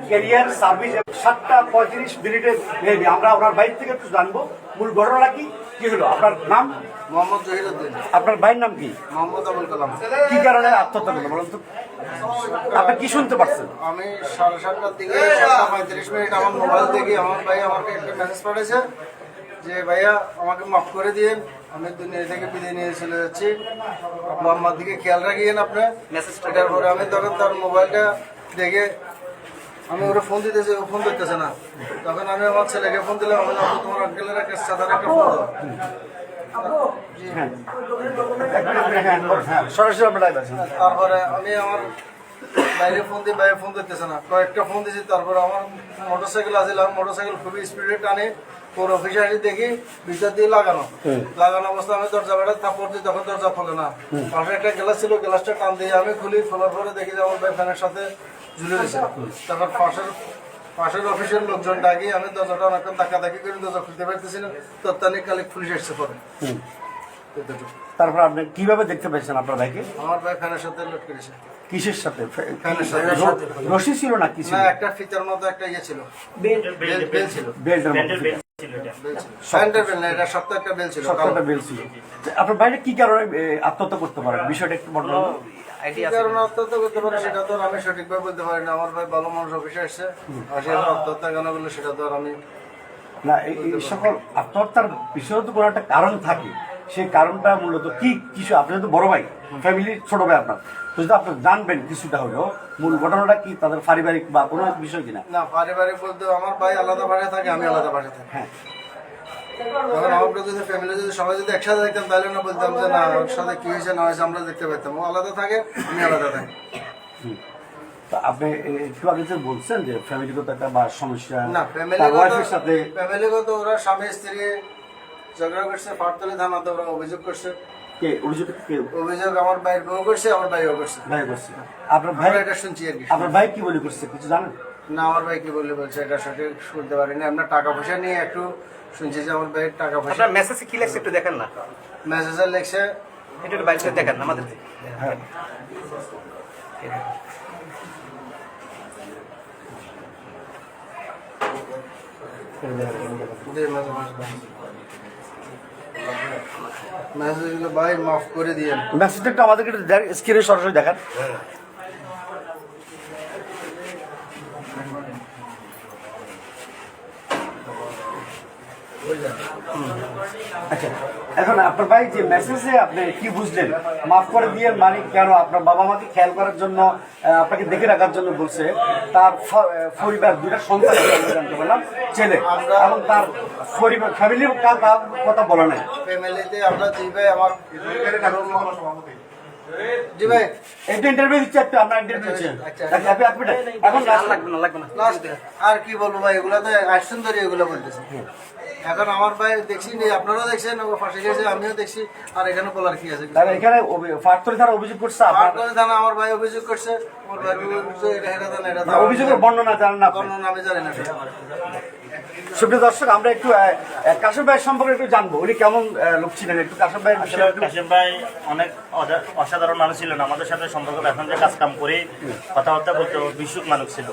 Career service 7:35 maybe আমরা ওনার bike থেকে একটু জানবো মূল ঘটনা কি হলো। আপনার নাম? মোহাম্মদ জহিরুদ্দিন। আপনার ভাইয়ের নাম কি? মোহাম্মদ আবুল কালাম। কি কারণে আত্মহত্যা করলো বলুন তো? আপনি কি শুনতে পাচ্ছেন? আমি 7:30টার দিকে 7:35 আমার মোবাইল থেকে আমার ভাই আমাকে একটা মেসেজ পাঠিয়েছে যে ভাইয়া আমাকে মাফ করে দিন, আমি দুনিয়া থেকে বিদায় নিয়ে চলে যাচ্ছি, আপু আমার দিকে খেয়াল রাখিয়েন আপনি। মেসেজটার পরে আমি তখন তার মোবাইলটা দেখে আমি ওরা ফোন দিতেছি, ও ফোন ধরতেছে না। তখন আমি আমার ছেলেকে ফোন দিলাম, আমি তোমার আঙ্কেলের একটা সাধারণ একটা ফোন দাও। সরাসরি আপনার লাইভ আছেন। তারপরে আমি আমার বাইরে ফোন দিই, বাইরে ফোন দিতেছে না, কয়েকটা ফোন দিয়েছি। তারপরে আমার মোটরসাইকেল আসছিলাম, মোটরসাইকেল খুবই স্পিডে টানে ওর অফিসে আসি দেখি ভিতর দিয়ে লাগানো অবস্থা। আমি দরজা বেড়া থাপড় দিই, তখন দরজা খোলে না। পাশে একটা গ্লাস ছিল, গ্লাসটা টান দিয়ে আমি খুলি, খোলার পরে দেখি যে আমার ভাই ফ্যানের সাথে ঝুলে রয়েছে। তখন পাশের অফিসের লোকজন ডাকি, আমি দরজাটা অনেকক্ষণ ধাক্কাধাক্কি করে দরজা খুলতে পারতেছি না। তৎক্ষণিক পুলিশ এসছে পরে। তারপর আপনি কিভাবে দেখতে পেয়েছেন আপনার ভাইকে? আমার ভাই ফ্যানের সাথে লোড করেছে। কিসের সাথে? ফ্যানের সাথে। রশি ছিল না কিছু? না, একটা ফিতার মতো একটা ইয়ে ছিল, বেল ছিল। বেল্টের মতো প্যান্টের বেল না, এটা শক্ত একটা বেল ছিল, একটা বেল ছিল। আপনার ভাইটা কি কারণে আত্মহত্যা করতে পারে বিষয়টা একটু বর্ণনা করুন। কারণ আত্মহত্যা করতে পারে সেটা তো আর আমি সঠিকভাবে বলতে পারি না। আমার ভাই ভালো মানুষ অফিসে আসছে, আর সে আত্মহত্যা কেন বললো সেটা তো আর আমি না। এই সকল আত্মহত্যার পিছনে তো কোনো একটা কারণ থাকে, সেই কারণটা মূলত কি কিছু? আপনি তো বড় ভাই, ফ্যামিলির ছোট ভাই আপনার, তো যদি আপনি জানবেন কিছুটা হলেও মূল ঘটনাটা কি, তাদের পারিবারিক বা কোনো বিষয় কিনা? না, পারিবারিক বলতে আমার ভাই আলাদা বাসায় থাকে, আমি আলাদা বাসায় থাকি। হ্যাঁ, এখন আমরা যদি ফ্যামিলি যদি সবাই যদি একসাথে দেখতাম তাহলে না বলতাম যে না ওর সাথে কি হয়েছে না হয়েছে, আমরা দেখতে পেতাম। ও আলাদা থাকে, আমি আলাদা থাকি। তো আপনি একটু আগে যে বলছেন যে ফ্যামিলিগত একটা বা সমস্যা, না ওয়াইফের সাথে ফ্যামিলিগত ওরা স্বামী স্ত্রী ঝগড়া করছে, পাটতলি থানাতে ওরা অভিযোগ করছে। কে অভিযোগ? অভিযোগ আমার ভাইয়ের বউ করছে, আমার ভাইও করছে। ভাই করছে। আপনার ভাই? এটা শুনছি আর কি। আপনার ভাই কি বলে করছে কিছু জানেন? না, আমার ভাই কি বলে বলছে এটা সঠিক শুনতে পারিনি। আপনার টাকা পয়সা নিয়ে একটু শুনছি যে আমার ভাইয়ের টাকা পয়সা। আপনার মেসেজে কি লেখছে একটু দেখেন না, মেসেজে লেখছে একটু বাইরে থেকে দেখেন না আমাদের। হ্যাঁ, মেসেজ ভাই মাফ করে দিয়েন। মেসেজটা একটু আমাদেরকে স্ক্রিনে সরাসরি দেখান। আচ্ছা, এখন আপনার ভাই যে মেসেজে আপনি কি বুঝলেন মাফ করে দিয়ে, মানে কেন? আপনার বাবা মাকে খেয়াল করার জন্য, আপনাকে দেখে রাখার জন্য বলছে। তার পরিবার দুইটা সন্তান জানতে পারলাম, ছেলে, এবং তার পরিবার ফ্যামিলির কথা বলা নাই। ফ্যামিলিতে আমরা জি ভাই আমার জি ভাই একটা ইন্টারভিউ দিচ্ছি, একটা আমরা ইন্টারভিউ দিচ্ছি। এখন লাগবে না। লাস্ট আর কি বলবো ভাই, এগুলো তো আসছেন ধরে এগুলো বলতেছে। এখন আমার ভাই দেখছি নি, আপনারাও দেখছেন, ও ফাঁসি গেছে, আমিও দেখছি। আর এখানে বলার কি আছে? তাহলে এখানে ফাটতলী থানা অভিযোগ করছে, পাটতলী থানা আমার ভাই অভিযোগ করছে, আমার ভাই অভিযোগ করছে, এটা অভিযোগের বর্ণনা জানেন না? বর্ণনা আমি জানি না সেটা। সুপ্রিয় দর্শক, আমরা একটু কাশেম ভাইয়ের সম্পর্কে একটু জানবো, উনি কেমন লোক ছিলেন, একটু কাশেম ভাই। কাশেম ভাই অনেক অসাধারণ মানুষ ছিলেন। আমাদের সাথে সম্পর্ক এখন যে কাজ কাম করে কথাবার্তা বলতে বিশুক মানুষ ছিল,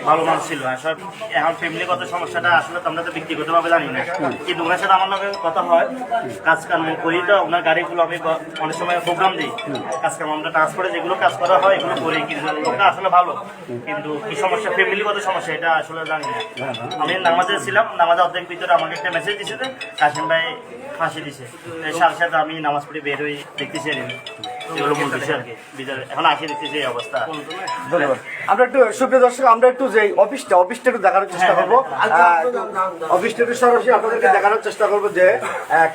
ভালো মানুষ ছিল। আসলে এখন ফ্যামিলিগত সমস্যাটা আসলে আমরা তো ব্যক্তিগতভাবে জানি না, কিন্তু ওনার সাথে আমার লগে কথা হয়, কাজ কাম করি। তো ওনার গাড়িগুলো আমি অনেক সময় প্রোগ্রাম দিই, কাজ কাম আমরা ট্রান্সপোর্টে যেগুলো কাজ করা হয় এগুলো করি। কিন্তু লোকটা আসলে ভালো, কিন্তু কি সমস্যা, ফ্যামিলিগত সমস্যা, এটা আসলে জানি না। আমি নামাজে ছিলাম, নামাজে অর্ধেক ভিতরে আমাকে একটা মেসেজ দিছে যে কাশেম ভাই ফাঁসি দিছে। সাথে সাথে আমি নামাজ পড়ে বের হয়ে দেখতেছি এগুলো মূল বিষয় আর কি। এখন আসে দেখতেছি এই অবস্থা। ধন্যবাদ। আমরা একটু সুপ্রিয় দর্শক, আমরা একটু যে অফিসটা একটু দেখানোর চেষ্টা করবো। অফিসটা একটু সরাসরি আপনাদেরকে দেখানোর চেষ্টা করবো যে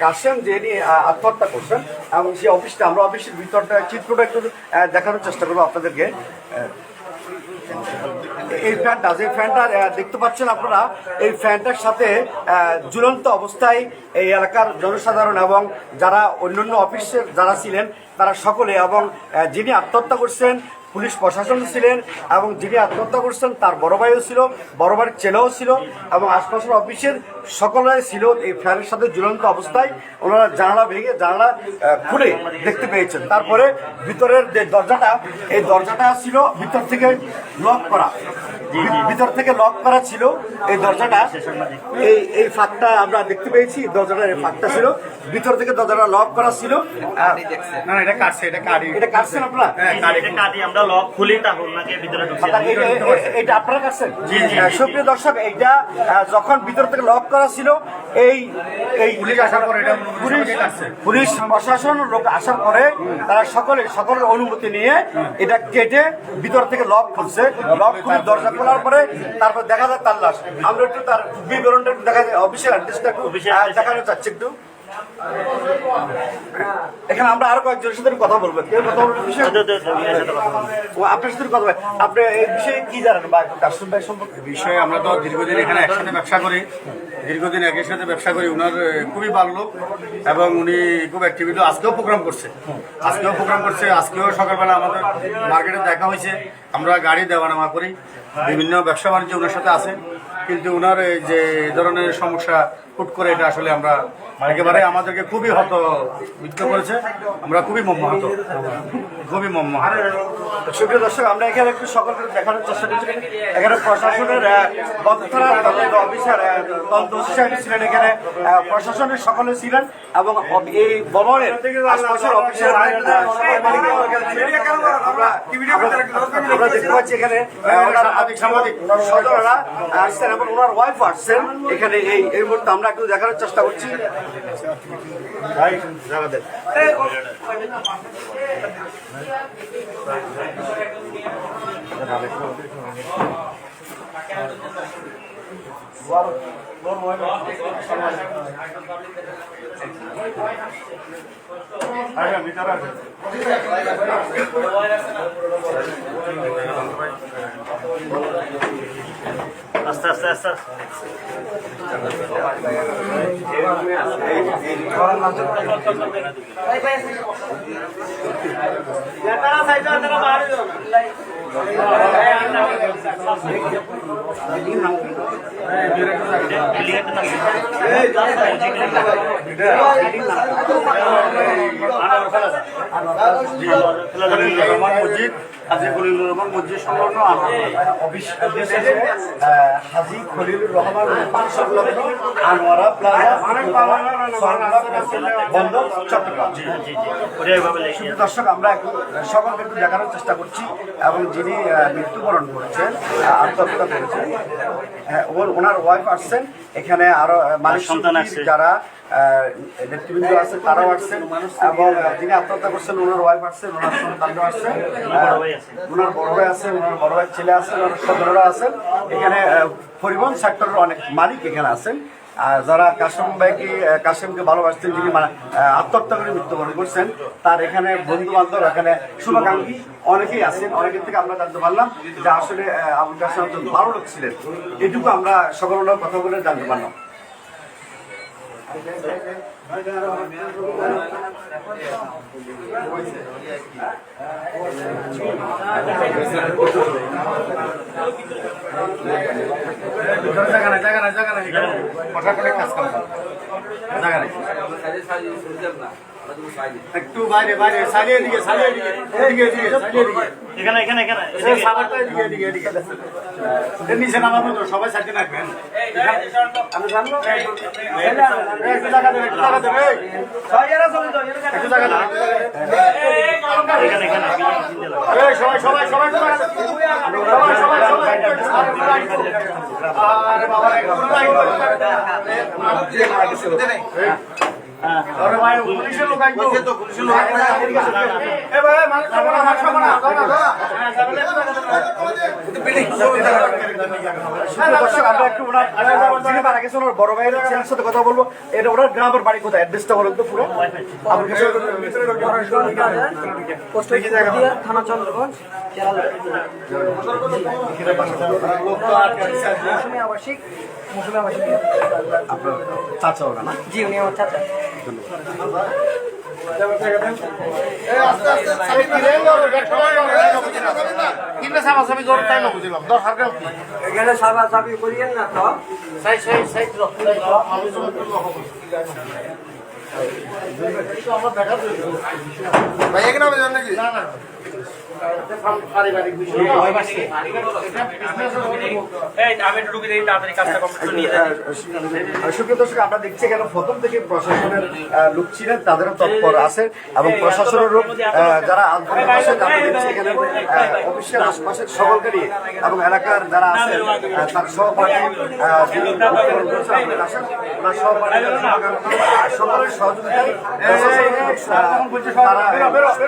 কাশেম যিনি আত্মহত্যা করছেন, এবং সেই অফিসটা, আমরা অফিসের ভিতরটা চিত্রটা একটু দেখানোর চেষ্টা করবো আপনাদেরকে। এই ফ্যানটা, যে ফ্যানটা দেখতে পাচ্ছেন আপনারা, এই ফ্যানটার সাথে ঝুলন্ত অবস্থায় এই এলাকার জনসাধারণ এবং যারা অন্যান্য অফিসের যারা ছিলেন তারা সকলে, এবং যিনি আত্মহত্যা করছেন পুলিশ প্রশাসন ছিলেন এবং যিনি আত্মহত্যা করছেন তার বড় ভাইও ছিল, বড় ভাইয়ের ছেলেও ছিল এবং আশপাশের অফিসের সকলে ছিল এই ফ্যানের সাথে ঝুলন্ত অবস্থায়। ওনারা জানালা ভেঙে জানালা খুলে দেখতে পেয়েছেন। তারপরে ভিতরের যে দরজাটা, এই দরজাটা ছিল ভিতর থেকে লক করা, ভিতর থেকে লক করা ছিল এই দরজাটা। এই ফাঁকটা আমরা দেখতে পেয়েছি, দরজাটার এই ফাঁকটা ছিল, ভিতর থেকে দরজাটা লক করা ছিল। না এটা কাটছে, এটা কাটি, এটা কাটছেন আপনারা? আমরা লক খুলি তারপর ওনাকে ভিতরে ঢুকিয়ে এটা আপনারা কাটছেন? সুপ্রিয় দর্শক, এইটা যখন ভিতর থেকে লক করা ছিল, এই পুলিশ আসার পর এটা পুলিশ প্রশাসন লোক আসার পরে তারা সকলের অনুমতি নিয়ে এটা কেটে ভিতর থেকে লক খুলছে। লক খুলে দরজা খোলার পরে তারপর দেখা যায় তার লাশ। আমরা একটু তার বিবরণটা একটু দেখা যায়, অফিসিয়াল অ্যাড্রেসটা একটু দেখানো যাচ্ছে একটু। এখানে আমরা আরো কয়েকজনের সাথে কথা বলবো। কেউ কথা বলবেন বিষয়ে? আপনার সাথে কথা বলবেন। আপনি এই বিষয়ে কি জানেন বা কাস্টম ভাই সম্পর্কে? বিষয়ে আমরা তো দীর্ঘদিন এখানে একসাথে ব্যবসা করি, দীর্ঘদিন একই সাথে ব্যবসা করি। উনার খুবই ভালো লোক এবং উনি খুব অ্যাক্টিভিটি। আজকেও প্রোগ্রাম করছে, আজকেও সকালবেলা আমাদের মার্কেটে দেখা হয়েছে। আমরা গাড়ি দেওয়া নেওয়া করি, বিভিন্ন ব্যবসা বাণিজ্য ওনার সাথে আছে। কিন্তু ওনার যে ধরনের সমস্যা হুট করে, এটা আসলে আমরা একেবারে আমাদেরকে খুবই হতবিত্ত করেছে। আমরা খুবই মর্মাহত। সুপ্রিয় দর্শক, আমরা এখানে একটু সকলকে দেখানোর চেষ্টা করছি। এখানে প্রশাসনের অফিসার ছিলেন, এখানে প্রশাসনের সকলে ছিলেন এবং এই ভবনের আশপাশের অফিসার আমরা দেখতে পাচ্ছি এখানে সাংবাদিক সদস্যরা আসছেন এবং ওনার ওয়াইফ আসছেন এখানে। এই মুহূর্তে আমরা একটু দেখানোর চেষ্টা করছি। আস্তে আস্তে আস্তে মসজিদ সংলগ্ন হাজী খলিলুর রহমান সংলগ্ন আনোয়ারা প্লাজা বন্দর চট্টগ্রাম। দর্শক, আমরা সকলকে একটু দেখানোর চেষ্টা করছি এবং যিনি মৃত্যুবরণ করেছেন, আত্মহত্যা করেছেন, ওনার ওয়াইফ আসছেন এখানে, আরো মালিক যারা নেতৃবৃন্দ আছে তারাও আসছেন এবং যিনি আত্মহত্যা করছেন ওনার ওয়াইফ আসছেন, ওনার সন্তানরা আসছেন, ওনার বড় ভাই আছে, ওনার বড় ভাইয়ের ছেলে আছেন, ওনার সদররা আছেন। এখানে পরিবহন সেক্টরের অনেক মালিক এখানে আছেন, যারা কাশেমকে ভালোবাসতেন, যিনি আত্মহত্যা করে মৃত্যুবরণ করছেন, তার এখানে বন্ধু বান্ধব, এখানে শুভাকাঙ্ক্ষী অনেকেই আছেন। অনেকের থেকে আমরা জানতে পারলাম যে আসলে আবুল কাশেম একজন ভালো লোক ছিলেন। এটুকু আমরা সকলের কথা বলে জানতে পারলাম। একটু বাইরে বাইরে সাইডে দিকে এখানে এখানে এখানে নিচে নামাবো তো, সবাই সাইডে রাখবেন। পুলিশের লোক আমরা একটু ওনার বড় ভাইয়ের ছেলের সাথে কথা বলবো। এটা ওনার গ্রামের বাড়ি কোথায়, অ্যাড্রেসটা বলেন তো পুরো। থানা চন্দ্রগঞ্জ, মৌসুমী আবাসিক। আপনার চাচা ওরা না? জি, উনি আমার চাচা। আস্তে আস্তে চাবি কিনে সাবাসাবি করো তাই না বুঝলাম দরকার কেন কি এখানে সাবা সাবি করিয়েন না তো সাই সাই সাই ভাই এখানে হবে নাকি না না পারিবারিক বিষয় সুপ্রিয় দর্শক, আমরা দেখছি এখানে প্রথম থেকে প্রশাসনের লোক ছিলেন, তাদেরও তৎপর আছে এবং প্রশাসনেরও যারা আন্তরিক আছে আমরা দেখছি এখানে অফিসের আশপাশের সকলকে নিয়ে এবং এলাকার যারা আছে তার সহপাঠী যিনি উত্তোলন করেছেন, আমাদের আসেন, ওনার সহপাঠী সকলের সহযোগিতায় তারা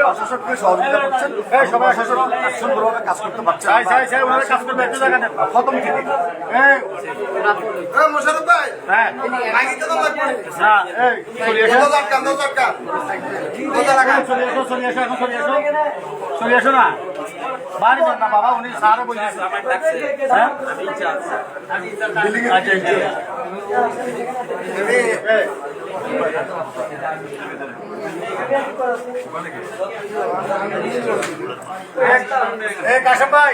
প্রশাসনকে সহযোগিতা করছেন এবং প্রশাসন সুন্দরভাবে কাজ করতে পারছে প্রথম থেকে। মোশারফ ভাই হ্যাঁ মাইকে তো লাগবে না এই চলে এসো চলে এসো এখন চলে এসো না বাড়ি যান না বাবা উনি স্যারও বলছেন হ্যাঁ আচ্ছা কাশেম ভাই